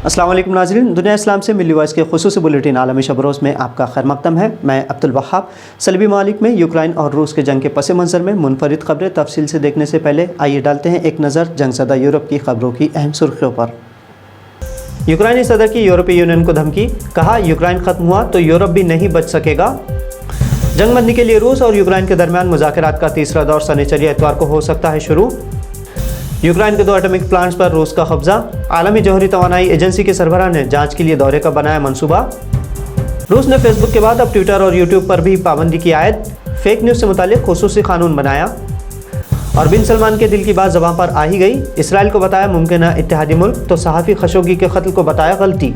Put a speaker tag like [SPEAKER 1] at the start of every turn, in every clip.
[SPEAKER 1] अस्सलाम वालेकुम नाज़रीन, दुनिया इस्लाम से मिली वॉइस के खुसूसी बुलेटिन आलमी शब-रोज़ में आपका खैर मक़दम है। मैं अब्दुल वहाब। सलबी ममालिक में यूक्रेन और रूस के जंग के पस मंज़र में मुनफरिद खबरें तफसील से देखने से पहले आइए डालते हैं एक नज़र जंगज़दा यूरोप की खबरों की अहम सुर्खियों पर। यूक्रेनी सदर की यूरोपीय यूनियन को धमकी, कहा यूक्रेन ख़त्म हुआ तो यूरोप भी नहीं बच सकेगा। जंग बंदी के लिए रूस और यूक्रेन के दरमियान मुज़ाकरात का तीसरा दौर शनिचर इतवार को हो सकता है शुरू। यूक्रेन के 2 एटॉमिक प्लांट्स पर रूस का कब्जा। आलमी जौहरी तवानाई एजेंसी के सरबराह ने जांच के लिए दौरे का बनाया मंसूबा। रूस ने फेसबुक के बाद अब ट्विटर और यूट्यूब पर भी पाबंदी की आयत। फेक न्यूज़ से मुतालिक खुसूसी कानून बनाया। और बिन सलमान के दिल की बात ज़बान पर आ ही गई। इसराइल को बताया मुमकिन इत्तेहादी मुल्क तो सहाफ़ी खशोगी के कत्ल को बताया गलती।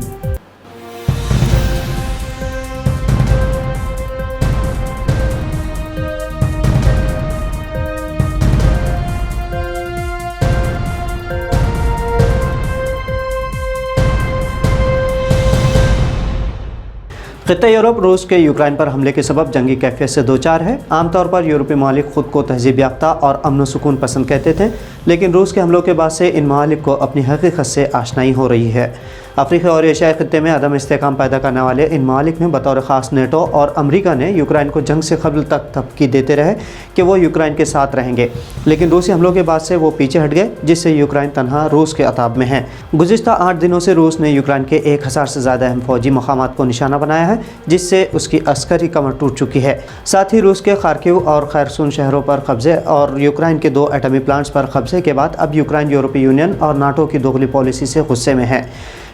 [SPEAKER 1] खित्ता यूरोप रूस के यूक्रेन पर हमले के सबब जंगी कैफियत से दो चार है। आमतौर पर यूरोपीय ममालिक खुद को तहजीब याफ्ता और अमन सुकून पसंद कहते थे, लेकिन रूस के हमलों के बाद से इन ममालिक को अपनी हकीकत से आशनाई हो रही है। अफ्रीका और एशियाई खित्ते में अदम इस्तेहकाम पैदा करने वाले इन ममालिक में बतौर ख़ास नेटो और अमरीका ने यूक्रेन को जंग से कबल तक धमकी देते रहे कि वो यूक्रेन के साथ रहेंगे, लेकिन रूसी हमलों के बाद से वो पीछे हट गए, जिससे यूक्रेन तनहा रूस के अताब में है। गुज़िश्ता 8 दिनों से रूस ने यूक्रेन के 1000 से ज़्यादा अहम फौजी मकामात को निशाना बनाया है, जिससे उसकी अस्करी कमर टूट चुकी है। साथ ही रूस के खार्किव और खैरसून शहरों पर कब्जे और यूक्रेन के 2 एटमी प्लांट्स पर कब्जे के बाद अब यूक्रेन यूरोपीय यूनियन और नाटो की दोगली पॉलिसी से गुस्से में है।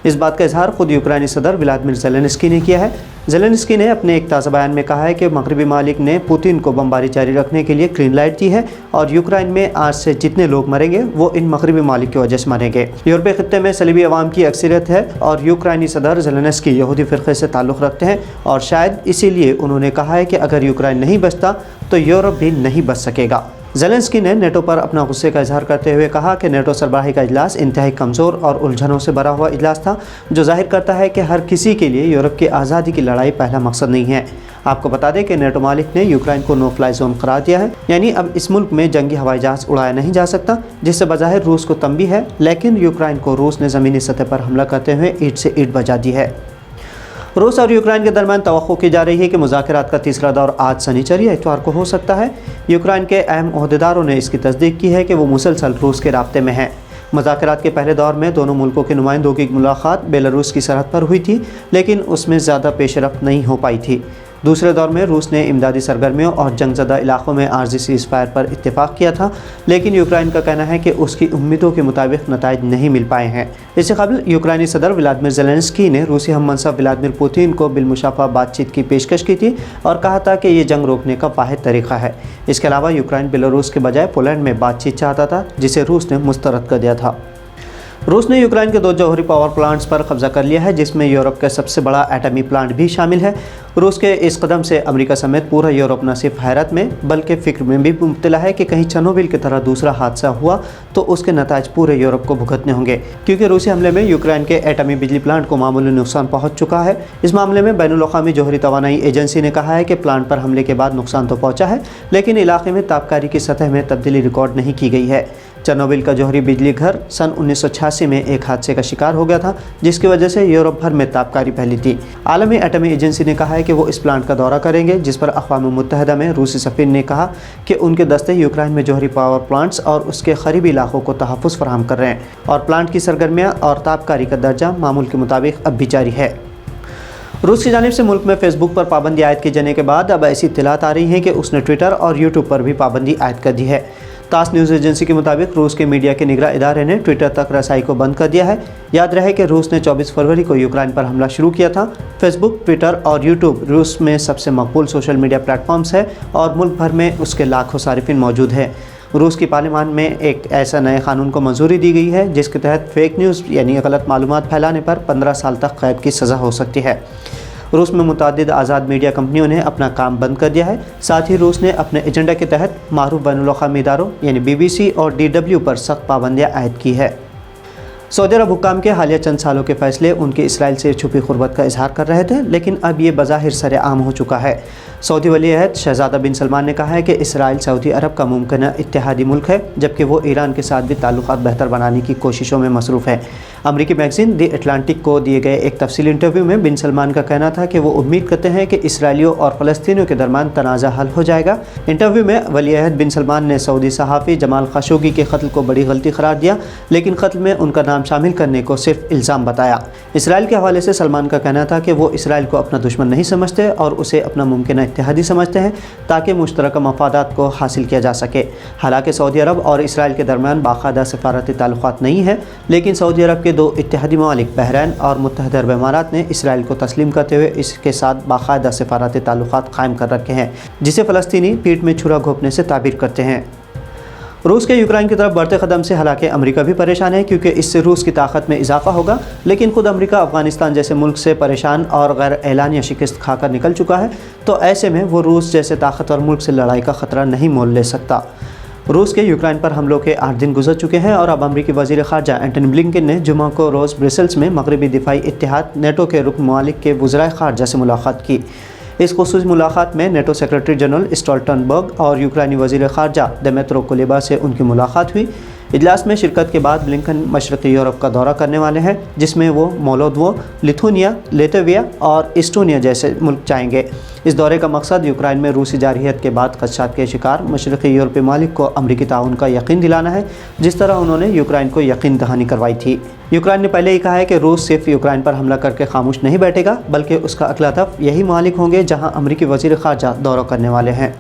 [SPEAKER 1] इस बात का इजहार खुद यूक्रेनी सदर व्लादिमीर ज़ेलेंस्की ने किया है। ज़ेलेंस्की ने अपने एक ताज़ा बयान में कहा है कि मगरबी मालिक ने पुतिन को बमबारी जारी रखने के लिए ग्रीन लाइट दी है और यूक्रेन में आज से जितने लोग मरेंगे वो इन मगरबी मालिक की वजह से मरेंगे। यूरोपीय खित्ते में सलीबी अवाम की अक्सरियत है और यूक्रेनी सदर ज़ेलेंस्की यहूदी फ़िरक़े से ताल्लुक़ रखते हैं और शायद इसीलिए उन्होंने कहा है कि अगर यूक्रेन नहीं बचता तो यूरोप भी नहीं बच सकेगा। ज़ेलेंस्की ने नेटो पर अपना गुस्से का इजहार करते हुए कहा कि नेटो सरबराही का इजलास इंतहाई कमज़ोर और उलझनों से भरा हुआ इजलास था, जो जाहिर करता है कि हर किसी के लिए यूरोप की आज़ादी की लड़ाई पहला मकसद नहीं है। आपको बता दें कि नेटो मालिक ने यूक्रेन को नो फ्लाई जोन करार दिया है, यानी अब इस मुल्क में जंगी हवाई जहाज़ उड़ाया नहीं जा सकता, जिससे बज़ाहिर रूस को तंबी है, लेकिन यूक्रेन को रूस ने ज़मीनी सतह पर हमला करते हुए ईंट से ईंट बजा दी है। रूस और यूक्रेन के दरमियान तवक्को की जा रही है कि मुज़ाकरात का तीसरा दौर आज शनिचर या इतवार को हो सकता है। यूक्रेन के अहम ओहदेदारों ने इसकी तस्दीक की है कि वो मुसलसल रूस के राब्ते में हैं। मुज़ाकरात के पहले दौर में दोनों मुल्कों के नुमाइंदों की मुलाकात बेलारूस की सरहद पर हुई थी, लेकिन उसमें ज़्यादा पेशरफ्त नहीं हो पाई थी। दूसरे दौर में रूस ने इमदादी सरगर्मियों और जंगज़दा इलाक़ों में आर्जी सीज़फायर पर इत्तेफाक किया था, लेकिन यूक्रेन का कहना है कि उसकी उम्मीदों के मुताबिक नताइज नहीं मिल पाए हैं। इससे कबल यूक्रेनी सदर व्लादिमीर ज़ेलेंस्की ने रूसी हम मनसब व्लादिमीर पुतिन को बिलमुशाफा बातचीत की पेशकश की थी और कहा था कि ये जंग रोकने का वाहिद तरीक़ा है। इसके अलावा यूक्रेन बेलारूस के बजाय पोलैंड में बातचीत चाहता था, जिसे रूस ने मुस्तरद कर दिया था। रूस ने यूक्रेन के 2 जौहरी पावर प्लांट्स पर कब्जा कर लिया है, जिसमें यूरोप का सबसे बड़ा एटमी प्लांट भी शामिल है। रूस के इस कदम से अमेरिका समेत पूरा यूरोप न सिर्फ हैरत में बल्कि फ़िक्र में भी मुब्तला है कि कहीं चेरनोबिल की तरह दूसरा हादसा हुआ तो उसके नताज पूरे यूरोप को भुगतने होंगे, क्योंकि रूसी हमले में यूक्रेन के एटमी बिजली प्लांट को मामूली नुकसान पहुँच चुका है। इस मामले में बैनुल-अक़वामी जौहरी तवानाई एजेंसी ने कहा है कि प्लांट पर हमले के बाद नुकसान तो पहुँचा है, लेकिन इलाके में ताबकारी की सतह में तब्दीली रिकॉर्ड नहीं की गई है। चेरनोबिल का जौहरी बिजली घर सन 1986 में एक हादसे का शिकार हो गया था, जिसकी वजह से यूरोप भर में ताबकारी फैली थी। आलमी एटमी एजेंसी ने कहा है कि वो इस प्लांट का दौरा करेंगे, जिस पर अक़वाम मुत्तहिदा में रूसी सफ़ीर ने कहा कि उनके दस्ते यूक्रेन में जौहरी पावर प्लांट्स और उसके करीबी इलाकों को तहफ़्फ़ुज़ फराहम कर रहे हैं और प्लांट की सरगर्मियाँ और ताबकारी का दर्जा मामूल के मुताबिक अब भी जारी है। रूस की जानिब से मुल्क में फेसबुक पर पाबंदी आयद किए जाने के बाद अब ऐसी इत्तलात आ रही हैं कि उसने ट्विटर और यूट्यूब पर भी पाबंदी आयद कर दी है। तास न्यूज़ एजेंसी के मुताबिक रूस के मीडिया के निगरान इदारे ने ट्विटर तक रसाई को बंद कर दिया है। याद रहे कि रूस ने 24 फरवरी को यूक्रेन पर हमला शुरू किया था। फेसबुक, ट्विटर और यूट्यूब रूस में सबसे मकबूल सोशल मीडिया प्लेटफॉर्म्स है और मुल्क भर में उसके लाखों सारिफिन मौजूद हैं। रूस की पार्लियामान में एक ऐसा नए कानून को मंजूरी दी गई है, जिसके तहत फेक न्यूज़ यानी गलत मालूमात फैलाने पर 15 साल तक कैद की सज़ा हो सकती है। रूस में मुतअद्दिद आज़ाद मीडिया कंपनियों ने अपना काम बंद कर दिया है। साथ ही रूस ने अपने एजेंडा के तहत मारूफ बैनुल-अक़वामी इदारों यानी BBC और DW पर सख्त पाबंदियाँ आयद की है। सऊदी अरब हुक्काम के हालिया चंद सालों के फैसले उनके इसराइल से छुपी क़ुर्बत का इजहार कर रहे थे, लेकिन अब ये बज़ाहिर सरेआम हो चुका है। सऊदी वली अहद शहजादा बिन सलमान ने कहा है कि इसराइल सऊदी अरब का मुमकिन इत्तेहादी मुल्क है, जबकि वो ईरान के साथ भी ताल्लुकात बेहतर बनाने की कोशिशों में मसरूफ़ है। अमरीकी मैगज़ीन दी अटलांटिक को दिए गए एक तफसीली इंटरव्यू में बिन सलमान का कहना था कि वो उम्मीद करते हैं कि इसराइलियों और फ़लस्तीनियों के दरमियान तनाज़ा हल हो जाएगा। इंटरव्यू में वली अहद बिन सलमान ने सऊदी सहाफ़ी जमाल खशोगी के कत्ल को बड़ी गलती करार दिया, लेकिन कत्ल में उनका नाम शामिल करने को सिर्फ इल्ज़ाम बताया। इसराइल के हवाले से सलमान का कहना था कि वो इसराइल को अपना दुश्मन नहीं समझते और उसे अपना मुमकिन इत्तेहादी समझते हैं ताकि मुश्तरका मफादात को हासिल किया जा सके। हालांकि सऊदी अरब और इसराइल के दरमियान बाकायदा सफारती ताल्लुकात नहीं है, लेकिन सऊदी अरब के दो इत्तेहादी ममालिक बहरैन और मुत्तहदा अरब इमारात ने इसराइल को तस्लीम करते हुए इसके साथ बाकायदा सफारती ताल्लुकात कायम कर रखे हैं, जिसे फ़लस्तीनी पीठ में छुरा घोंपने से ताबीर करते हैं। रूस के यूक्रेन की तरफ बढ़ते कदम से हालांकि अमेरिका भी परेशान है, क्योंकि इससे रूस की ताकत में इजाफा होगा, लेकिन खुद अमेरिका अफगानिस्तान जैसे मुल्क से परेशान और गैर एलानिया शिकस्त खाकर निकल चुका है, तो ऐसे में वो रूस जैसे ताकतवर मुल्क से लड़ाई का ख़तरा नहीं मोल ले सकता। रूस के यूक्रेन पर हमलों के 8 दिन गुजर चुके हैं और अब अमरीकी वज़ीर ख़ारजा एंटनी ब्लिंकन ने जुमा को रोज़ ब्रसेल्स में मगरबी दिफाई इत्तेहाद नेटो के रुकन ममालिक के वज़राए ख़ारजा से मुलाकात की। इस ख़ुसूसी मुलाकात में नेटो सेक्रेटरी जनरल स्टोल्टनबर्ग और यूक्रेनी वज़ीर ख़ारजा दिमित्रो कुलेबा से उनकी मुलाकात हुई। इजलास में शिरकत के बाद ब्लिंकन मशरक़ी यूरोप का दौरा करने वाले हैं, जिसमें वो मोल्दोवा, लिथुनिया, लेतविया और एस्टोनिया जैसे मुल्क जाएंगे। इस दौरे का मकसद यूक्रेन में रूसी जारहियत के बाद खदशात के शिकार मशरक़ी यूरोपी मालिक को अमरीकी ताउन का यकीन दिलाना है, जिस तरह उन्होंने यूक्रेन को यकीन दहानी करवाई थी। यूक्रेन ने पहले ही कहा है कि रूस सिर्फ यूक्रेन पर हमला करके खामोश नहीं बैठेगा, बल्कि उसका अगला हदफ यही मालिक होंगे जहाँ अमरीकी वज़ीर ख़ारजा दौरा करने वाले हैं।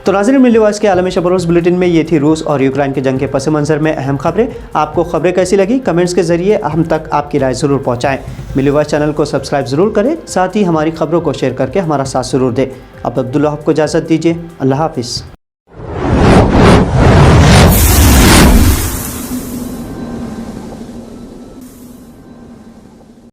[SPEAKER 1] तो नाज़रीन, मिल्ली वॉइस के आलमी शब रोज़ बुलेटिन में ये थी रूस और यूक्रेन के जंग के पस मंज़र में अहम खबरें। आपको खबरें कैसी लगी, कमेंट्स के ज़रिए हम तक आपकी राय ज़रूर पहुँचाएँ। मिल्ली वॉइस चैनल को सब्सक्राइब ज़रूर करें, साथ ही हमारी खबरों को शेयर करके हमारा साथ ज़रूर दें। अब अब्दुल्लाह को इजाज़त दीजिए। अल्लाह हाफ़िज़।